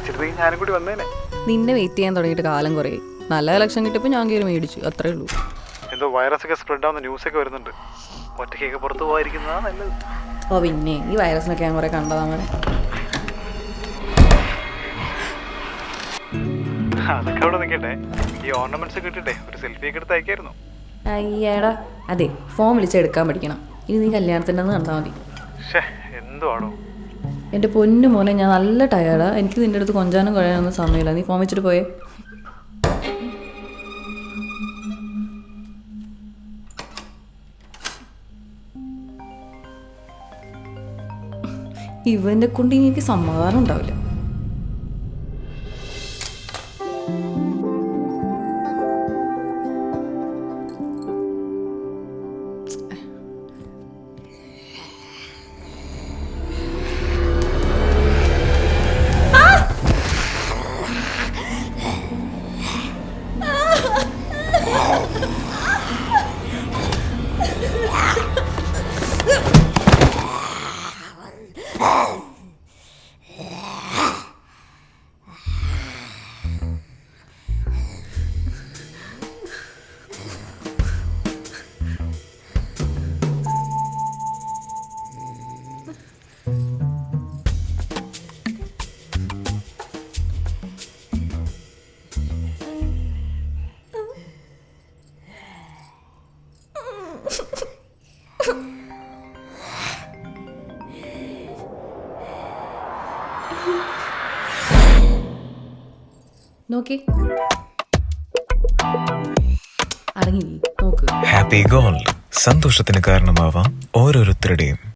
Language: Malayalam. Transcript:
മേടിച്ചിരുന്നെങ്കിൽ ഞാനും കൂടി വന്നേനെ. നിന്നെ വെയിറ്റ് ചെയ്യാൻ തുടങ്ങിയിട്ട് കാലം കുറേ. നല്ല കളക്ഷൻ കിട്ടിയപ്പോൾ ഞാൻ കയറി മേടിച്ചു, അത്രേ ഉള്ളൂ. എന്തോ വൈറസ് ഒക്കെ സ്പ്രെഡ് ആവുന്ന ന്യൂസൊക്കെ വരുന്നുണ്ട്. ഒറ്റയ്ക്കൊക്കെ പുറത്ത് പോകാതിരിക്കുന്നതാണ് നല്ലത്. ഓ പിന്നെ ഈ വൈറസിനൊക്കെ ഞാൻ കുറേ കണ്ടതാ അങ്ങനെ. അതൊക്കെ അവിടെ നിൽക്കട്ടെ, ഈ ഓർണമെന്റ്സ് കിട്ടിട്ടെ ഒരു സെൽഫി ഒക്കെ എടുത്ത് അയക്കായിരുന്നു. അയ്യേടാ, അതെ ഫോൺ വിളിച്ചെടുക്കാൻ പഠിക്കണം. ഇനി നീ കല്യാണത്തിൻ്റെ അന്ന് കണ്ടാൽ മതി. എന്തോ ആണോ എൻ്റെ പൊന്നു മോനെ, ഞാൻ നല്ല ടയേർഡാ. എനിക്ക് നിൻ്റെ അടുത്ത് കൊഞ്ചാനും കഴിയാനൊന്നും സമയമില്ല. നീ ഫോൺ വെച്ചിട്ട് പോയേ. ഇവൻ്റെ കൊണ്ട് ഇനി എനിക്ക് സമാധാനം ഉണ്ടാവില്ല. നോക്കി അടങ്ങി നോക്ക്. ഹാപ്പി ഗോൾഡ് സന്തോഷത്തിന് കാരണമാവാം ഓരോരുത്തരുടെയും.